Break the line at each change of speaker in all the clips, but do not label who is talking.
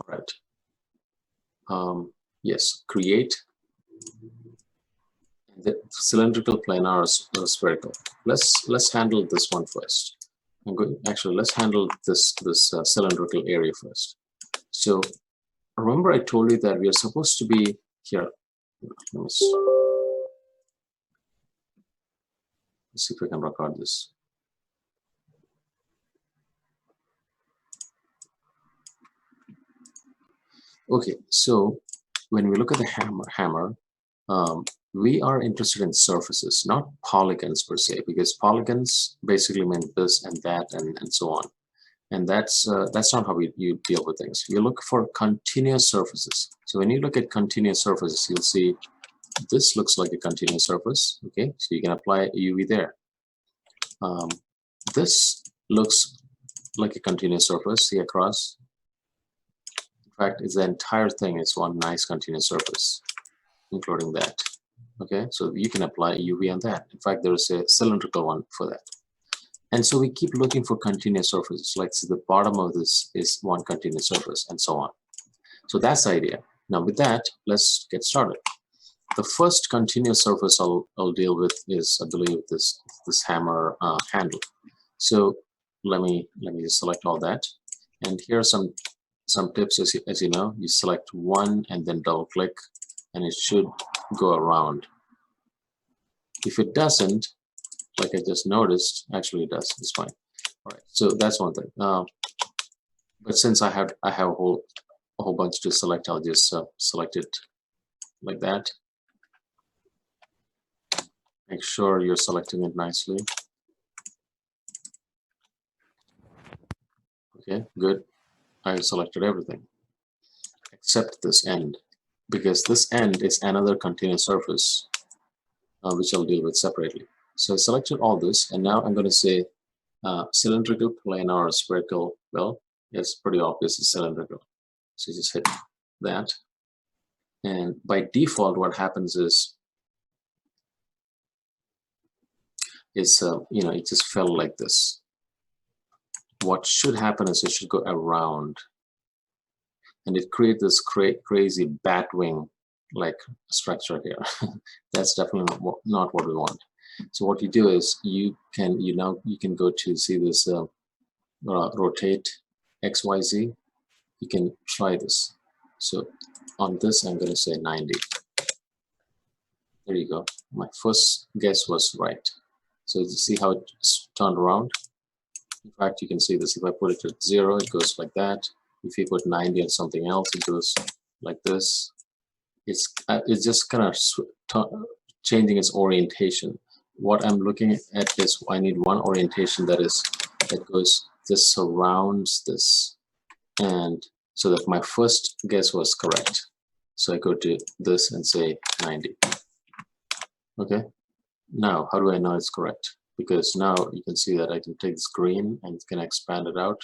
All right. Yes, create the cylindrical, planar, or spherical. Let's handle this one first. Actually, let's handle this cylindrical area first. So remember, I told you that we are supposed to be here. Let's see if we can record this. Okay, so when we look at the hammer, we are interested in surfaces, not polygons per se, because polygons basically mean this and that and so on. And that's not how you deal with things. You look for continuous surfaces. So when you look at continuous surfaces, you'll see this looks like a continuous surface. Okay, so you can apply UV there. This looks like a continuous surface. See across. In fact, it's the entire thing is one nice continuous surface, including that. Okay, so you can apply UV on that. In fact, there is a cylindrical one for that. And so we keep looking for continuous surfaces, like see the bottom of this is one continuous surface and so on. So that's the idea. Now with that, let's get started. The first continuous surface I'll deal with is, I believe, this hammer handle. So let me just select all that. And here are some tips. As you know, you select one and then double click and it should go around. If it doesn't, like I just noticed, actually it does. It's fine. All right, so that's one thing. But since I have a whole bunch to select, I'll just select it like that. Make sure you're selecting it nicely. Okay, good. I selected everything except this end, because this end is another continuous surface, which I'll deal with separately. So I selected all this, and now I'm going to say cylindrical, planar, or spherical. Well, it's pretty obvious it's cylindrical. So just hit that. And by default, what happens is you know, it just fell like this. What should happen is it should go around, and it creates this crazy bat wing like structure here. That's definitely not what we want. So what you do is you can go to see this rotate XYZ. You can try this. So on this, I'm going to say 90. There you go. My first guess was right. So you see how it turned around? In fact, you can see this. If I put it at 0, it goes like that. If you put 90 on something else, it goes like this. It's just kind of changing its orientation. What I'm looking at is I need one orientation that goes, this surrounds this, and so that my first guess was correct. So I go to this and say 90. Okay. Now, how do I know it's correct? Because now you can see that I can take this green and can expand it out,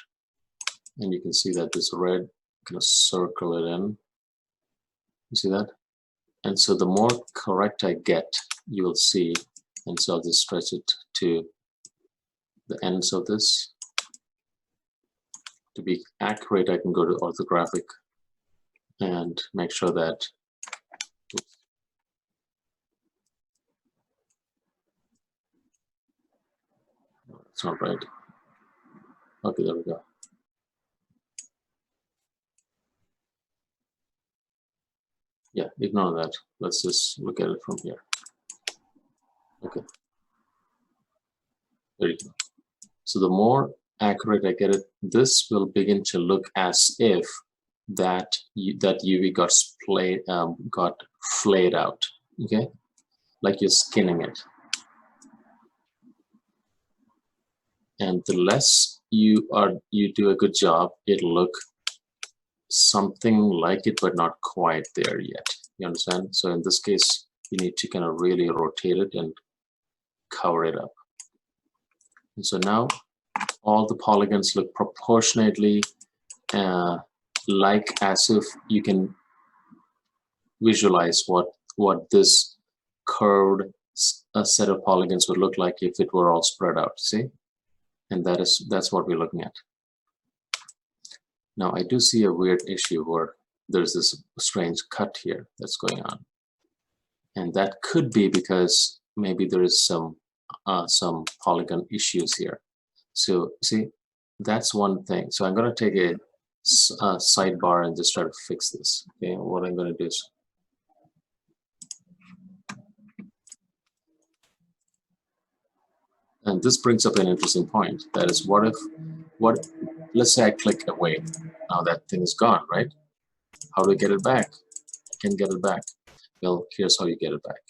and you can see that this red, kind of circle it in. You see that? And so the more correct I get, you will see, and so I'll just stretch it to the ends of this. To be accurate, I can go to orthographic and make sure that it's not right. Okay, there we go. Yeah, ignore that. Let's just look at it from here. Okay. There you go. So the more accurate I get it, this will begin to look as if that UV got flayed out. Okay, like you're skinning it. And the less you do a good job, it'll look something like it, but not quite there yet. You understand? So in this case, you need to kind of really rotate it and cover it up. And so now all the polygons look proportionately like as if you can visualize what this curved set of polygons would look like if it were all spread out. See? And that's what we're looking at. Now I do see a weird issue where there's this strange cut here that's going on. And that could be because maybe there is some polygon issues here. So see, that's one thing. So I'm going to take a sidebar and just try to fix this. Okay, what I'm going to do is and this brings up an interesting point. That is, let's say I click away. Now that thing is gone, right? How do I get it back? I can get it back. Well, here's how you get it back.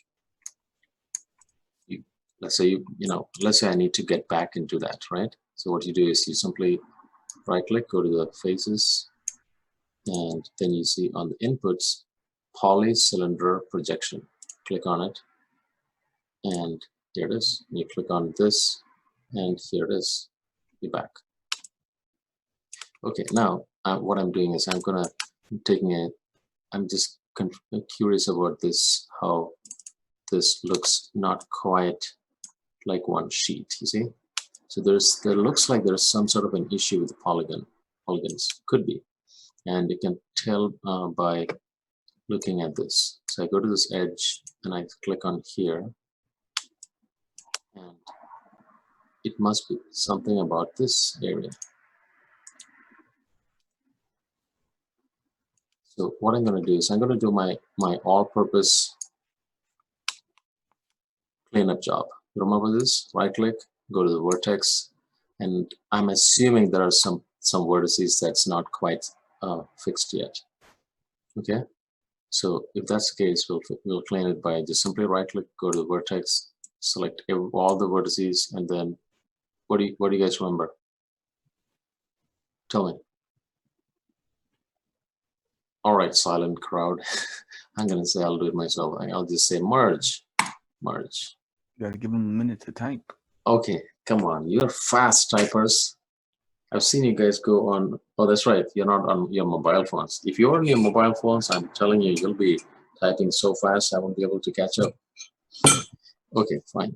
Let's say let's say I need to get back into that, right? So what you do is you simply right click, go to the faces, and then you see on the inputs, poly cylinder projection. Click on it, and here it is. You click on this, and here it is. You're back. Okay, now what I'm doing is I'm just curious about this, how this looks not quite like one sheet, you see? So there looks like there's some sort of an issue with the polygons, could be. And you can tell by looking at this. So I go to this edge and I click on here, and it must be something about this area. So what I'm going to do is I'm going to do my all-purpose cleanup job. Remember this? Right click, go to the vertex, and I'm assuming there are some vertices that's not quite fixed yet. Okay, so if that's the case, we'll clean it by just simply right click, go to the vertex, select all the vertices, and then what do you guys remember? Tell me. All right, silent crowd. I'm gonna say I'll do it myself. I'll just say merge.
You gotta give them a minute to type.
Okay, come on, you're fast typers. I've seen you guys go on. Oh, that's right. You're not on your mobile phones. If you're on your mobile phones, I'm telling you, you'll be typing so fast I won't be able to catch up. Okay, fine.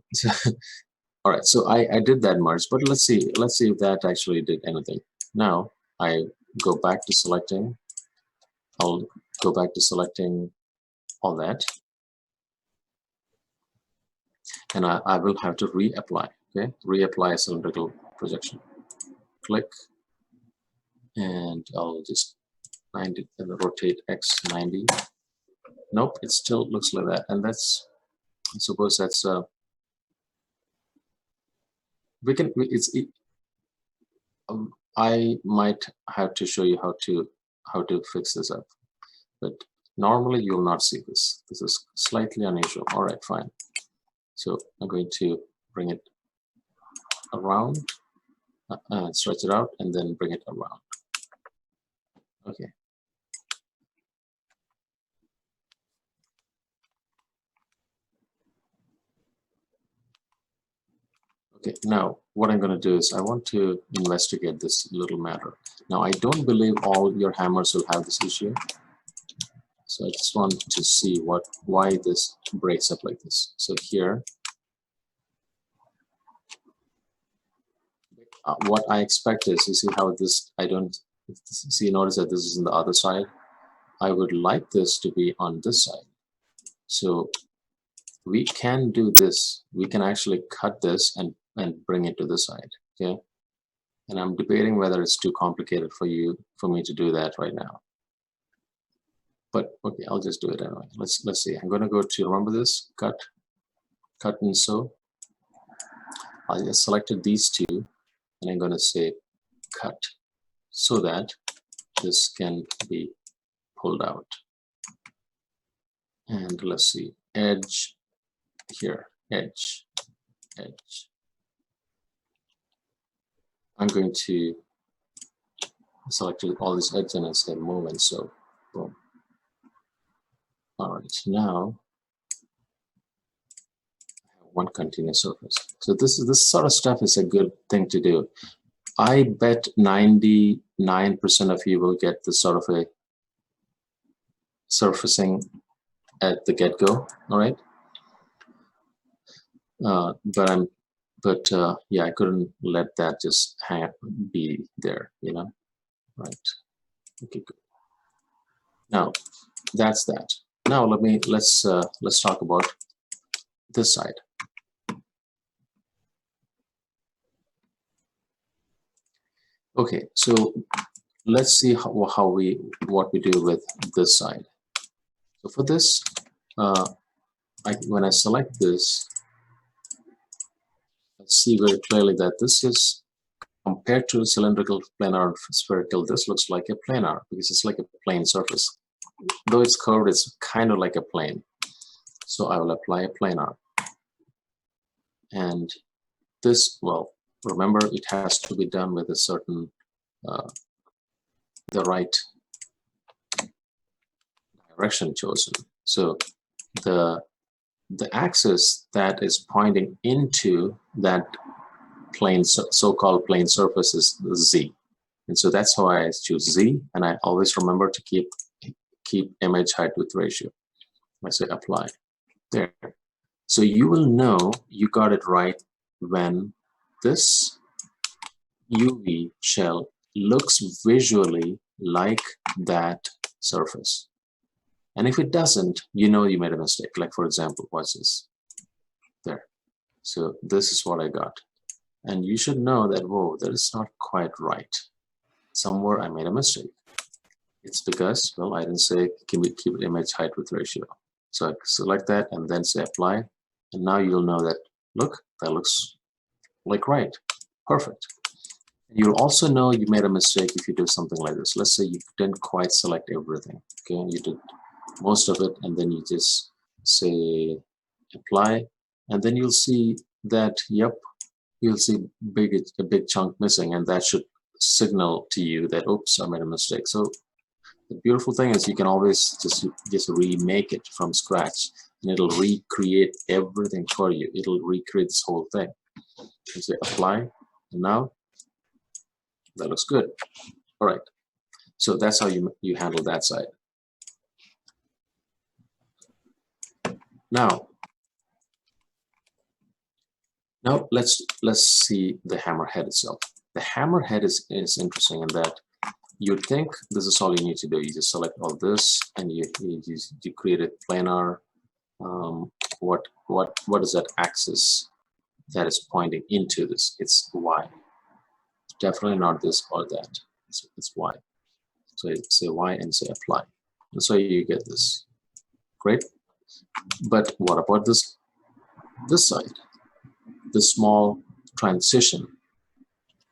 All right, so I did that merge, but let's see if that actually did anything. Now I go back to selecting. I'll go back to selecting all that, and I will have to reapply. Okay, reapply cylindrical projection. Click, and I'll just 90 and rotate X 90. Nope, it still looks like that, and that's, I suppose that's I might have to show you how to fix this up, but normally you'll not see this. This is slightly unusual. All right, fine. So I'm going to bring it around, stretch it out, and then bring it around. Okay. Okay, now what I'm going to do is I want to investigate this little matter. Now I don't believe all your hammers will have this issue. So I just want to see why this breaks up like this. So here, what I expect is, you see how this, notice that this is on the other side. I would like this to be on this side. So we can do this. We can actually cut this and bring it to this side, okay? And I'm debating whether it's too complicated for me to do that right now. But okay, I'll just do it anyway. Let's see. I'm going to go to, remember this, cut and sew. I just selected these two, and I'm going to say cut so that this can be pulled out. And let's see, edge here, edge. I'm going to select all these edges and I say move and sew. Boom. All right, now one continuous surface. So this sort of stuff is a good thing to do. I bet 99% of you will get this sort of a surfacing at the get-go. All right, but yeah, I couldn't let that just be there, you know, right? Okay, good. Now that's that. Now let's talk about this side. Okay, so let's see what we do with this side. So for this, when I select this, I see very clearly that this is, compared to cylindrical, planar, spherical, this looks like a planar because it's like a plane surface. Though it's curved, it's kind of like a plane. So I will apply a planar. And this, well, remember, it has to be done with a certain, the right direction chosen. So the axis that is pointing into that plane, so-called plane surface, is Z. And so that's how I choose Z, and I always remember to keep image height width ratio. I say apply. There. So you will know you got it right when this UV shell looks visually like that surface. And if it doesn't, you know you made a mistake. Like, for example, what's this? There. So this is what I got. And you should know that, whoa, that is not quite right. Somewhere I made a mistake. It's because, well, I didn't say keep image height width ratio. So I select that and then say apply. And now you'll know that, look, that looks like right. Perfect. You'll also know you made a mistake if you do something like this. Let's say you didn't quite select everything. Okay, you did most of it, and then you just say apply, and then you'll see that, yep, you'll see a big chunk missing, and that should signal to you that, oops, I made a mistake. So the beautiful thing is you can always just remake it from scratch, and it'll recreate everything for you. It'll recreate this whole thing. You say apply, and now that looks good. All right. So that's how you handle that side. Now let's see the hammerhead itself. The hammerhead is interesting in that you'd think this is all you need to do. You just select all this, and you create a planar. What is that axis that is pointing into this? It's Y. It's definitely not this or that. It's Y. So you say Y and say apply, and so you get this. Great. But what about this side? The small transition.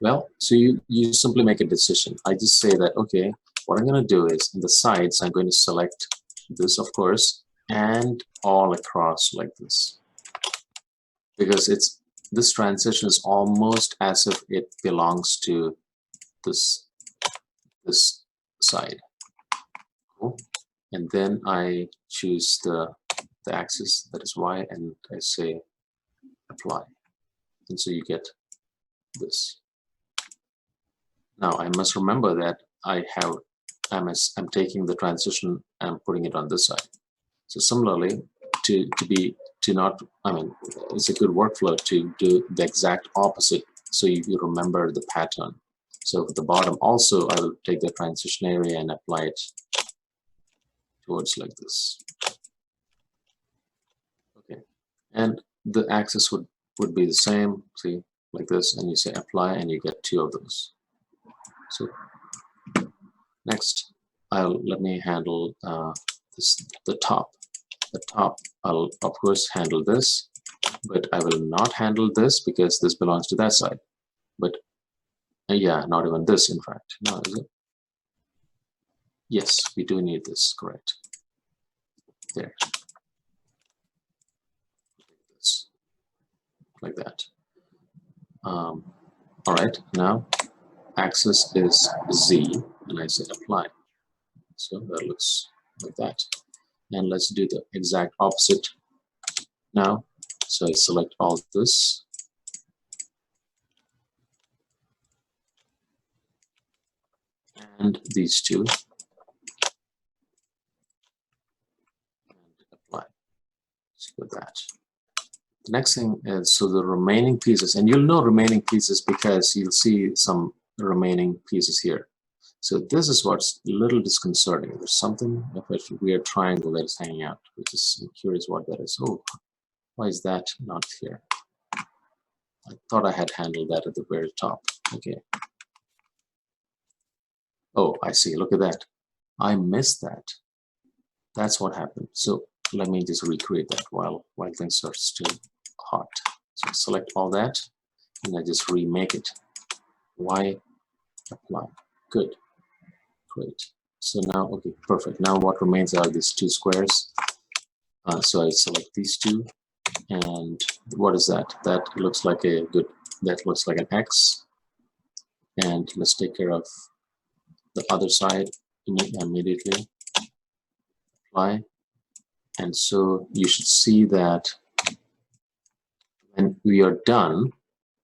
Well, so you simply make a decision. I just say that, okay, what I'm going to do is in the sides, I'm going to select this, of course, and all across like this. Because this transition is almost as if it belongs to this side. Cool. And then I choose the axis, that is Y, and I say apply. And so you get this. Now I must remember that I'm taking the transition and putting it on this side. So similarly, it's a good workflow to do the exact opposite, so you remember the pattern. So at the bottom also, I will take the transition area and apply it towards like this. Okay, and the axis would be the same. See, like this, and you say apply, and you get two of those. So next, let me handle the top. The top, I'll of course handle this, but I will not handle this because this belongs to that side. But yeah, not even this, in fact. No, is it? Yes, we do need this, correct. There. Like that. All right, now axis is Z, and I say apply. So that looks like that. And let's do the exact opposite now. So I select all this. And these two. And apply. So with that. The next thing is, so the remaining pieces, and you'll know remaining pieces because you'll see some remaining pieces here. So this is what's a little disconcerting. There's something of a weird triangle that is hanging out, which is, I'm curious what that is. Oh, why is that not here? I thought I had handled that at the very top. Okay. Oh, I see. Look at that. I missed that. That's what happened. So let me just recreate that while things are still hot. So select all that, and I just remake it. Why apply? Good. Great. So now, okay, perfect. Now what remains are these two squares. So I select these two, and what is that? That looks like a good. That looks like an X. And let's take care of the other side immediately. Apply. And so you should see that when we are done,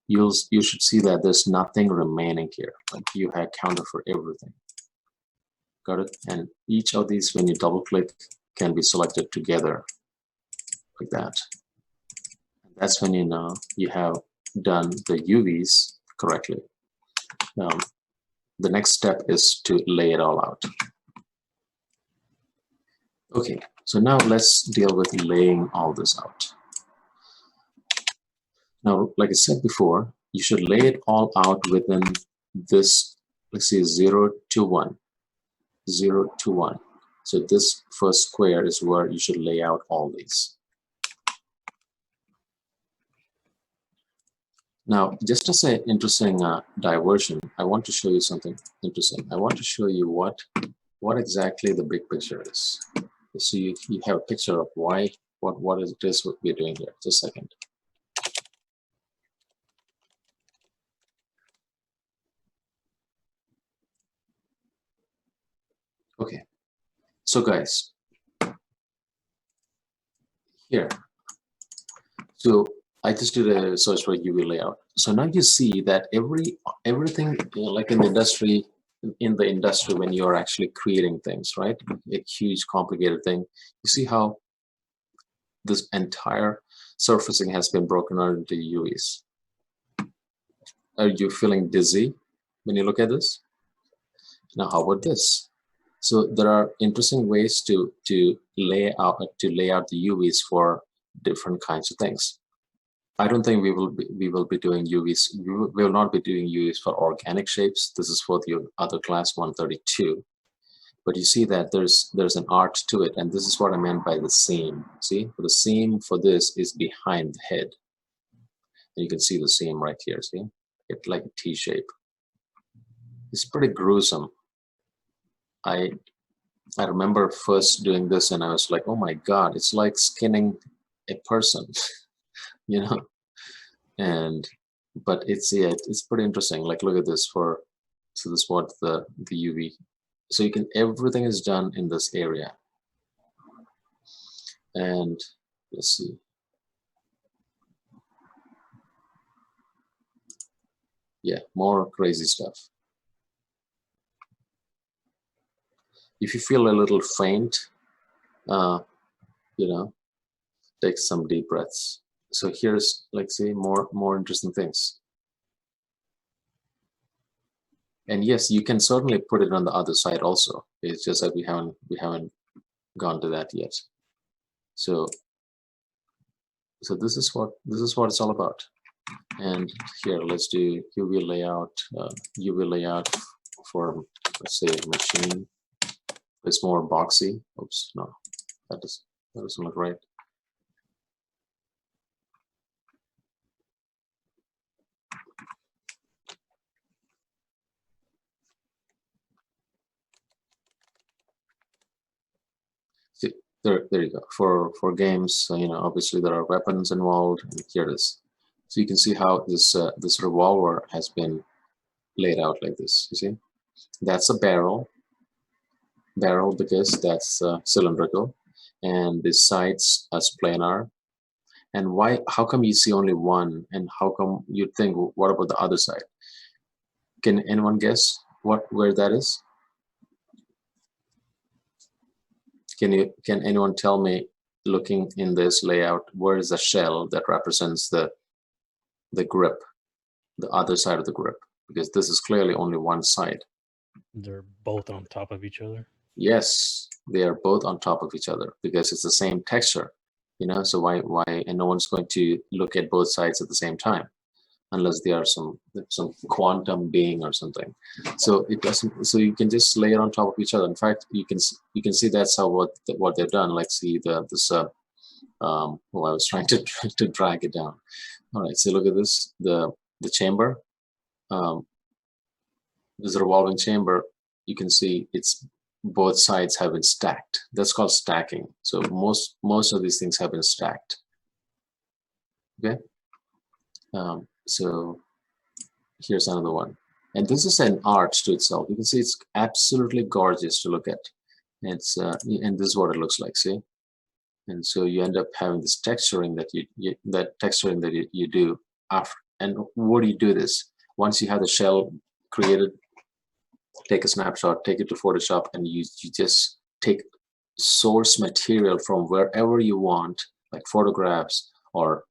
you should see that there's nothing remaining here. Like you had counter for everything. Got it? And each of these, when you double click, can be selected together like that. That's when you know you have done the UVs correctly. The next step is to lay it all out. Okay, so now let's deal with laying all this out. Now, like I said before, you should lay it all out within this, let's see, 0 to 1. 0 to 1. So this first square is where you should lay out all these. Now, just as an interesting diversion, I want to show you something interesting. I want to show you what exactly the big picture is. So you have a picture of what it is what we're doing here. Just a second. Okay, so guys, here, so I just did a search for UV layout. So now you see that everything, you know, like in the industry, when you're actually creating things, right? A huge complicated thing. You see how this entire surfacing has been broken out into UVs. Are you feeling dizzy when you look at this? Now, how about this? So there are interesting ways to lay out the UVs for different kinds of things. I don't think we will be doing UVs. We will not be doing UVs for organic shapes. This is for the other class 132. But you see that there's an art to it, and this is what I meant by the seam. See, the seam for this is behind the head. And you can see the seam right here. See, it's like a T shape. It's pretty gruesome. I remember first doing this, and I was like, oh my God, it's like skinning a person, you know. But it's pretty interesting. Like, look at this. So this is what the UV. So you can, everything is done in this area. And let's see. Yeah, more crazy stuff. If you feel a little faint, you know, take some deep breaths. So here's, like, see, more interesting things. And yes, you can certainly put it on the other side also. It's just that we haven't gone to that yet. So this is what it's all about. And here, let's do UV layout for, let's say, machine. It's more boxy. Oops, no, that doesn't look right. See, there you go. For games, you know, obviously there are weapons involved. And here it is. So you can see how this revolver has been laid out like this. You see, that's a barrel because that's cylindrical, and the sides as planar. And how come you see only one, and how come you think, what about the other side? Can anyone guess where that is? Can anyone tell me, looking in this layout, where is the shell that represents the grip, the other side of the grip? Because this is clearly only one side.
They're both on top of each other.
Yes, they are both on top of each other because it's the same texture, you know. So why and no one's going to look at both sides at the same time unless they are some quantum being or something. So it doesn't. So you can just lay it on top of each other. In fact, you can see that's how what they've done. Like see this. I was trying to drag it down. All right. So look at this. The chamber. This revolving chamber. You can see it's both sides have been stacked. That's called stacking. So most of these things have been stacked. Okay. So here's another one, and this is an art to itself. You can see it's absolutely gorgeous to look at. It's and this is what it looks like. See, and so you end up having this texturing that you do after. And what do you do this once you have the shell created? Take a snapshot, take it to Photoshop, and you just take source material from wherever you want, like photographs or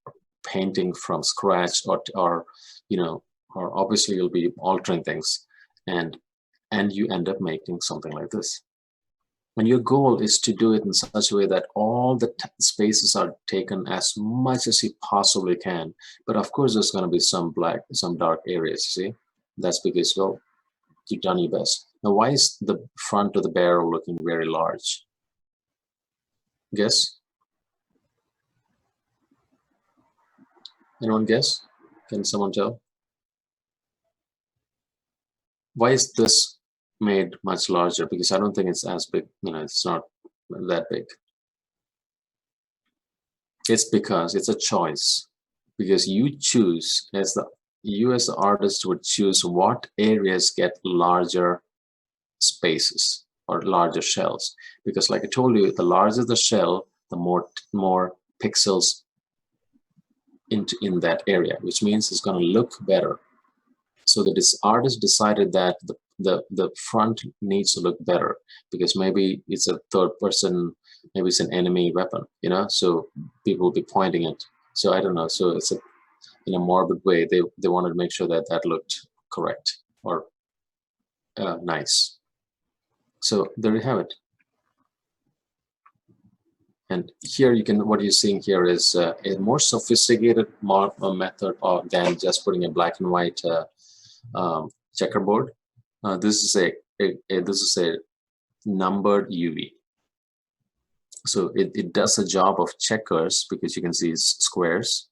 painting from scratch, or you know, or obviously you'll be altering things, and you end up making something like this. And your goal is to do it in such a way that all the spaces are taken as much as you possibly can. But of course, there's going to be some dark areas. See, that's because, well, you've done your best. Now, why is the front of the barrel looking very large? Guess? Anyone guess? Can someone tell? Why is this made much larger? Because I don't think it's as big. You know, it's not that big. It's because it's a choice. Because you choose, as the artist would choose what areas get larger spaces or larger shells. Because like I told you, the larger the shell, the more pixels in that area, which means it's going to look better. So this artist decided that the front needs to look better because maybe it's a third person, maybe it's an enemy weapon, you know, so people will be pointing it. So I don't know. So it's in a morbid way, they wanted to make sure that looked correct or nice. So there you have it. And here you can, what you're seeing here is a more sophisticated method than just putting a black and white checkerboard. This is a numbered UV. So it does a job of checkers because you can see squares,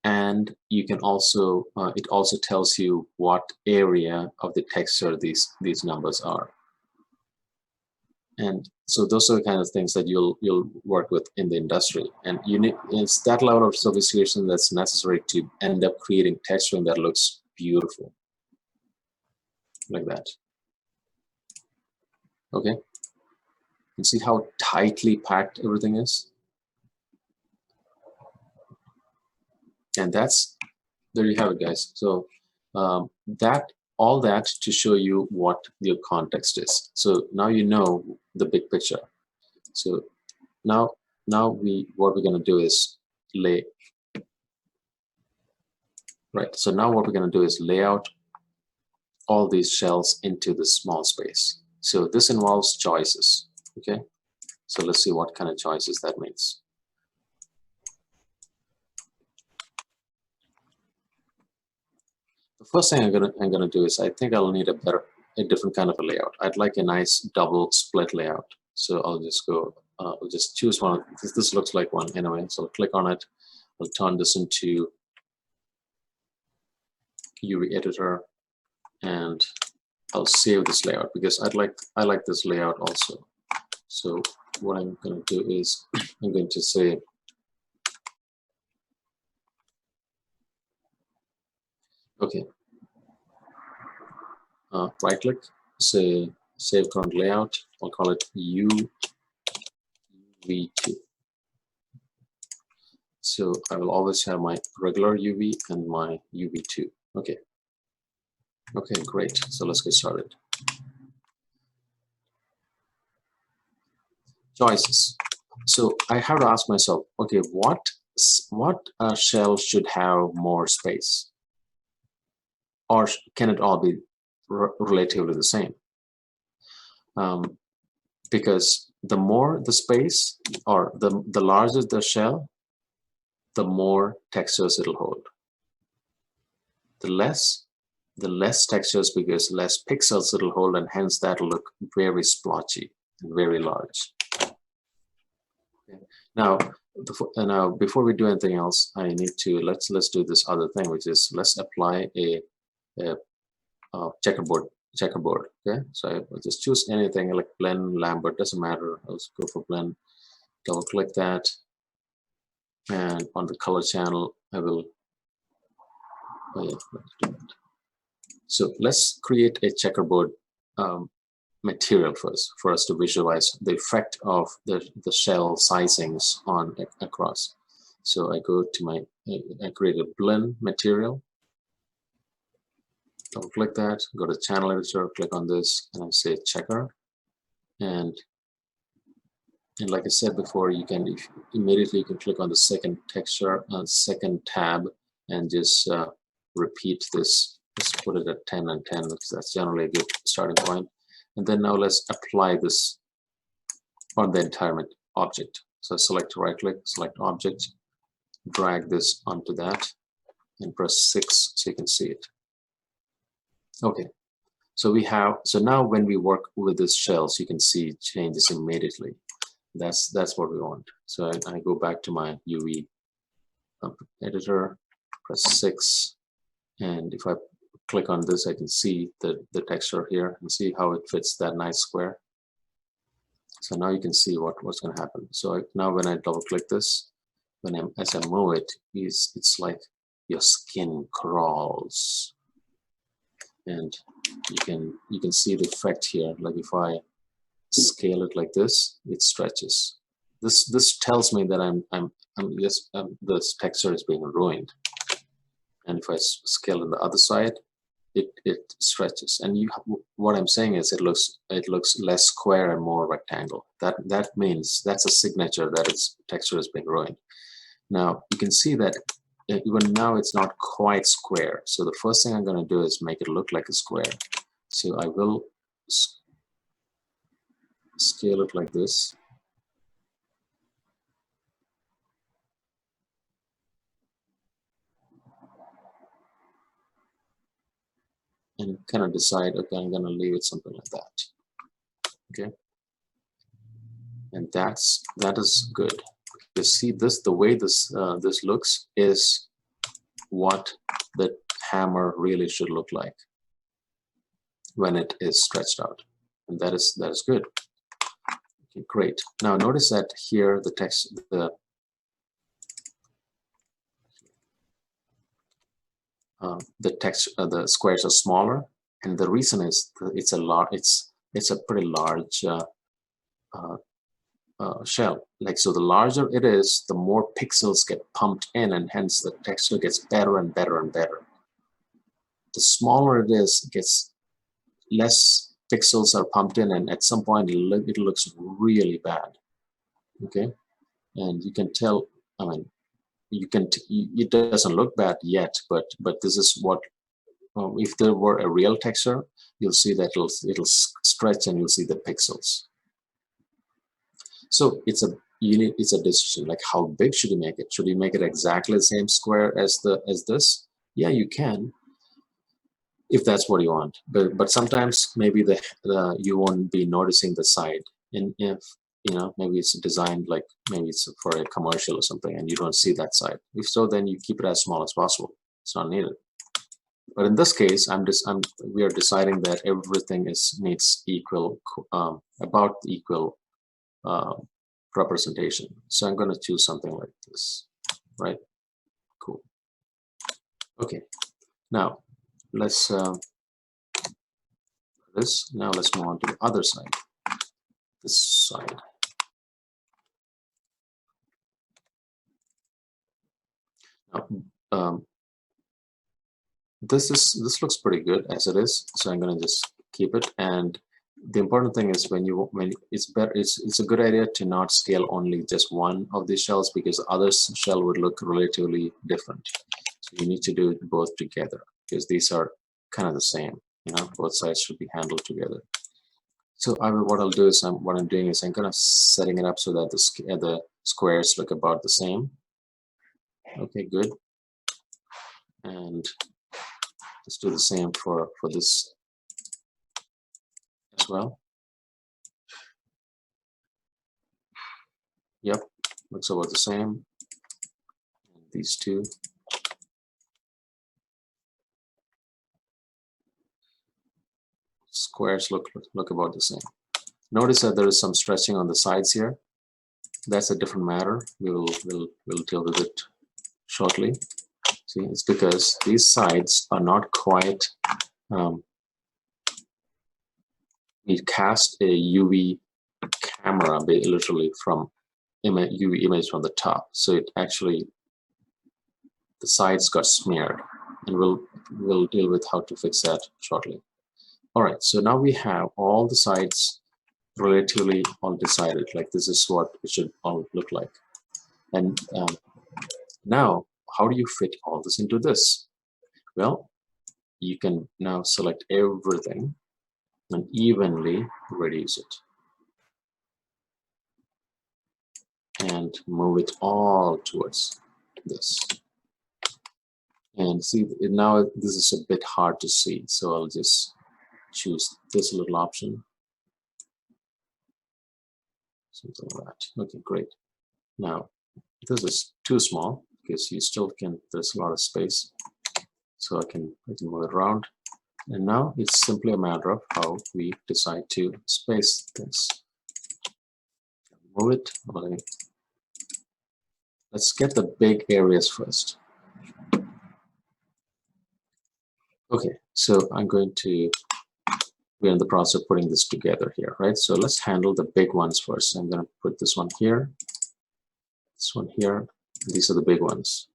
and you can also it also tells you what area of the texture these numbers are. And so those are the kind of things that you'll work with in the industry, and it's that level of sophistication that's necessary to end up creating texturing that looks beautiful, like that. Okay, and see how tightly packed everything is, and there you have it, guys. So all that to show you what your context is. So now you know the big picture. So now what we're going to do is lay out all these shells into this small space. So this involves choices. Okay, so let's see what kind of choices that means. The first thing I'm gonna do is I think I'll need a different kind of a layout. I'd like a nice double split layout. So I'll just go. I'll just choose one. This looks like one anyway. So I'll click on it. I'll turn this into UV editor, and I'll save this layout because I like this layout also. So what I'm going to do is I'm going to say okay. Right click, say save current layout. I'll call it UV2. So I will always have my regular UV and my UV2. Okay. Okay, great. So let's get started. Choices. So I have to ask myself, okay, what shell should have more space, or can it all be relatively the same? because the more the space, or the larger the shell, the more textures it'll hold. The less textures, because less pixels it'll hold, and hence that'll look very splotchy and very large. Okay. Now before we do anything else, I need to let's do this other thing, which is let's apply a checkerboard. Okay, so I will just choose anything like blend, Lambert, doesn't matter. I'll just go for blend, double click that, and on the color channel I will so let's create a checkerboard material first for us to visualize the effect of the shell sizings on across. So I go to my I create a blend material, double click that, go to channel editor, click on this, and I say checker, and like I said before, you can immediately you can click on the second texture, second tab, and just repeat this. Just put it at 10 and 10, because that's generally a good starting point. And then now let's apply this on the entire object. So select right click, select object, drag this onto that, and press 6 so you can see it. Okay, so now when we work with this shells, you can see changes immediately. That's what we want. So I go back to my UV editor, press 6, and if I click on this, I can see the texture here and see how it fits that nice square. So now you can see what's going to happen. So now when I double click this, as I move it, it's like your skin crawls, and you can see the effect here. Like if I scale it like this, it stretches. This tells me that this texture is being ruined. And if I scale on the other side, it stretches. And what I'm saying is it looks less square and more rectangle. That means that's a signature that its texture is being ruined. Now you can see that even now it's not quite square. So the first thing I'm going to do is make it look like a square. So I will scale it like this. And kind of decide, okay, I'm going to leave it something like that. Okay, and that is good. You see this, the way this looks is what the hammer really should look like when it is stretched out, and that is good. Okay, great. Now notice that here the text, the squares are smaller, and the reason is it's a pretty large shell. Like, so the larger it is, the more pixels get pumped in, and hence the texture gets better and better and better. The smaller it is, it gets less pixels are pumped in, and at some point it looks really bad. Okay, and you can tell. I mean, it doesn't look bad yet, but this is what if there were a real texture, you'll see that it'll stretch and you'll see the pixels. So it's a decision, like how big should you make it? Should you make it exactly the same square as this? Yeah, you can, if that's what you want. But sometimes maybe you won't be noticing the side, and if maybe it's designed like maybe it's for a commercial or something, and you don't see that side. If so, then you keep it as small as possible. It's not needed. But in this case, we are deciding that everything needs equal, about equal representation. So I'm going to choose something like this, right? Cool. Okay. Now let's now let's move on to the other side. This side. Now, this looks pretty good as it is, so I'm going to just keep it. And the important thing is when it's a good idea to not scale only just one of these shells, because the other shell would look relatively different. So you need to do it both together, because these are kind of the same. Both sides should be handled together. So what I'll do is what I'm doing is I'm kind of setting it up so that the squares look about the same. Okay, good. And let's do the same for this as well. Yep, looks about the same. These two. Squares look about the same. Notice that there is some stretching on the sides here. That's a different matter. We'll deal with it shortly. See, it's because these sides are not quite. We cast a UV camera, literally from UV image from the top, so it actually the sides got smeared, and we'll deal with how to fix that shortly. All right, so now we have all the sides relatively all decided. Like this is what it should all look like. And now, how do you fit all this into this? Well, you can now select everything and evenly reduce it. And move it all towards this. And see, now this is a bit hard to see, so I'll just choose this little option. Something like that. Okay, great. Now, this is too small because you still can, there's a lot of space. So I can move it around. And now it's simply a matter of how we decide to space things. Move it. Let's get the big areas first. Okay, so we're in the process of putting this together here, right? So let's handle the big ones first. I'm going to put this one here, this one here. These are the big ones.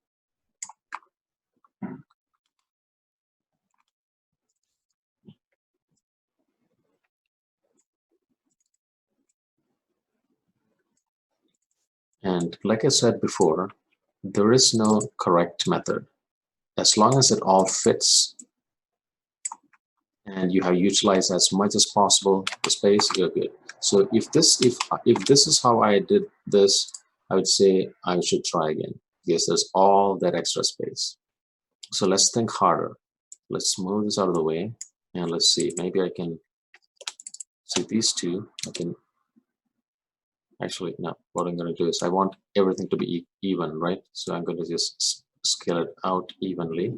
And like I said before, there is no correct method. As long as it all fits and you have utilized as much as possible the space, you're good. So if this is how I did this, I would say I should try again because there's all that extra space. So let's think harder. Let's move this out of the way and let's see. Maybe I can see these two. I can actually, no, what I'm going to do is I want everything to be even, right? So I'm going to just scale it out evenly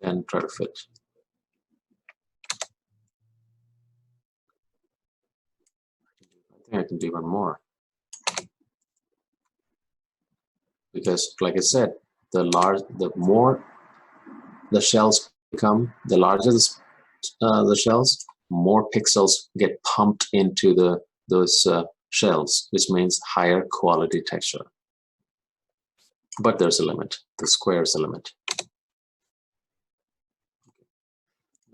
and try to fit. I think I can do even more. Because like I said, the more the shells become, the larger the shells, more pixels get pumped into those shells, which means higher quality texture. But there's a limit. The square is a limit.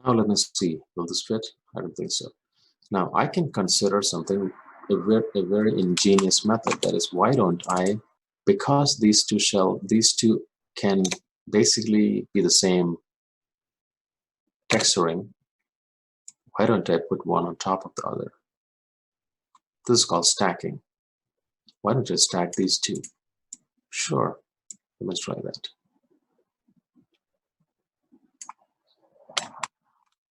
Now let me see. Will this fit? I don't think so. Now I can consider something, a very ingenious method. That is, why don't I, because these two can basically be the same texturing, why don't I put one on top of the other? This is called stacking. Why don't I stack these two? Sure, let's try that.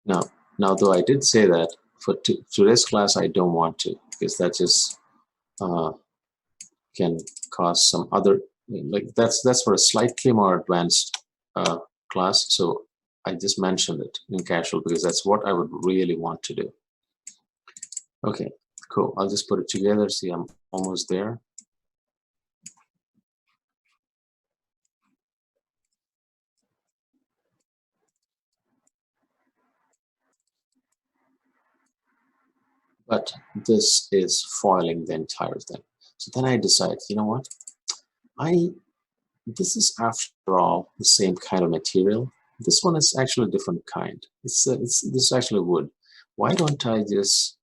Now, though I did say that for today's class, I don't want to, because that just can cause some other, like that's for a slightly more advanced class. So I just mentioned it in casual because that's what I would really want to do. Okay, cool. I'll just put it together. See, I'm almost there. But this is foiling the entire thing. So then I decide, you know what? This is after all the same kind of material. This one is actually a different kind. This is actually wood. Why don't I just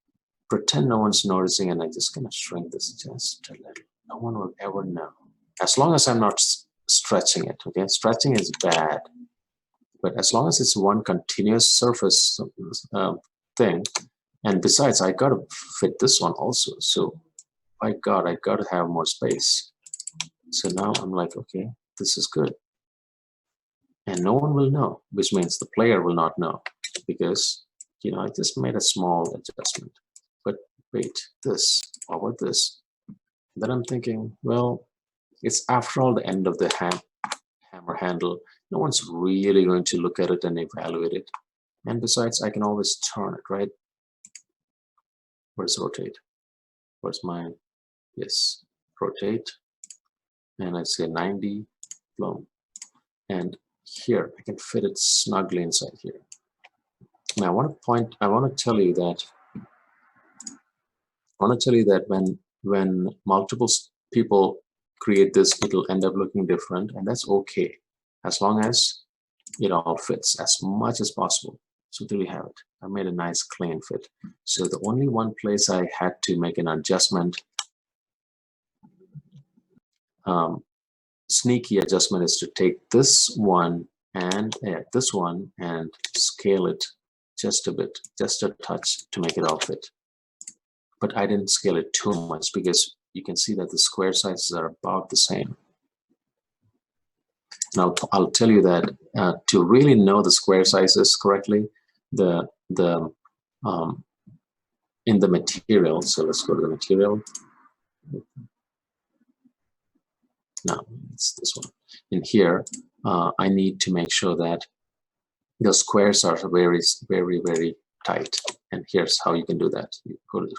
pretend no one's noticing and I just gonna shrink this just a little. No one will ever know. As long as I'm not stretching it, okay? Stretching is bad. But as long as it's one continuous surface thing, and besides, I got to fit this one also. So by God, I got to have more space. So now I'm like, okay, this is good. And no one will know, which means the player will not know, because, you know, I just made a small adjustment. But wait, this, or what this? Then I'm thinking, well, it's after all the end of the hammer handle. No one's really going to look at it and evaluate it. And besides, I can always turn it, right? Where's rotate? Where's mine? Yes, rotate. And I say 90, boom. And here, I can fit it snugly inside here. Now I want to tell you that when multiple people create this, it'll end up looking different, and that's okay, as long as it all fits as much as possible. So there we have it. I made a nice clean fit. So the only one place I had to make an adjustment, sneaky adjustment, is to take this one and this one and scale it just a bit, just a touch, to make it all fit. But I didn't scale it too much, because you can see that the square sizes are about the same. Now I'll tell you that to really know the square sizes correctly, in the material. So let's go to the material. No, it's this one. In here, I need to make sure that the squares are very, very, very tight. And here's how you can do that. You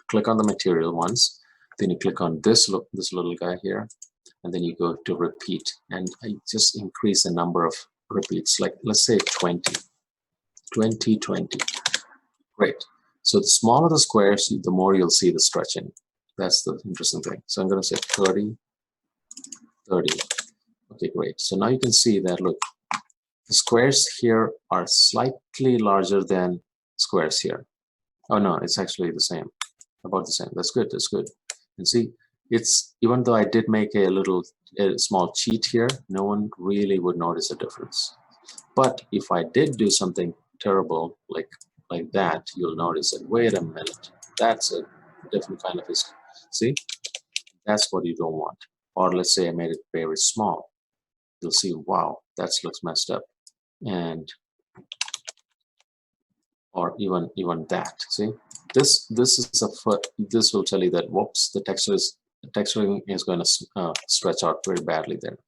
click on the material once, then you click on this little guy here, and then you go to repeat, and I just increase the number of repeats, like let's say 20. Great. So the smaller the squares, the more you'll see the stretching. That's the interesting thing. So I'm going to say 30. Okay, great. So now you can see that, look, the squares here are slightly larger than squares here. Oh no, it's actually the same, about the same. That's good, that's good. And see, it's, even though I did make a small cheat here, no one really would notice a difference. But if I did do something terrible like that, you'll notice it. Wait a minute, that's a different kind of history. See, that's what you don't want. Or let's say I made it very small. You'll see, wow, that looks messed up. And or even that. See, this is a foot. This will tell you that, whoops, the texturing is going to stretch out very badly there.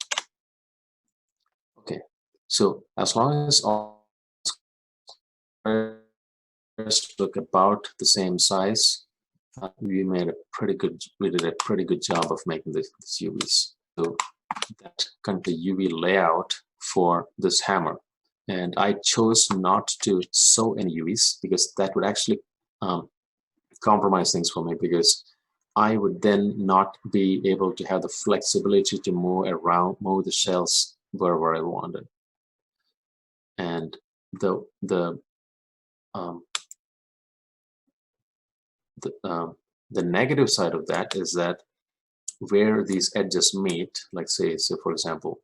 Okay, so as long as all squares look about the same size, we did a pretty good job of making this UVs. So that's kind of the UV layout for this hammer. And I chose not to sew any UVs, because that would actually compromise things for me, because I would then not be able to have the flexibility to move the shells wherever I wanted. And the negative side of that is that where these edges meet, like say for example,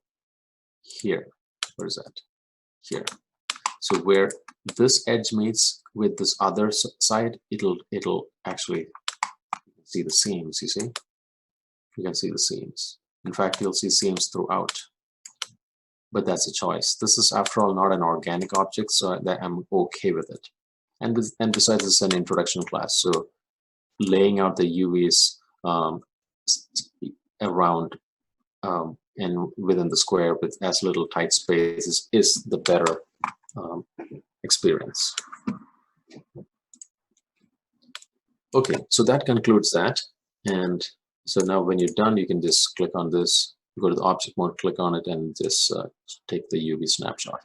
here, where is that? Here. So where this edge meets with this other side, it'll actually see the seams. You see, you can see the seams. In fact, you'll see seams throughout. But that's a choice. This is, after all, not an organic object, so that I'm okay with it. And besides, it's an introduction class, so laying out the UVs around and within the square with as little tight spaces is the better experience. Okay, so that concludes that. And so now when you're done, you can just click on this, go to the object mode, click on it, and just take the UV snapshot.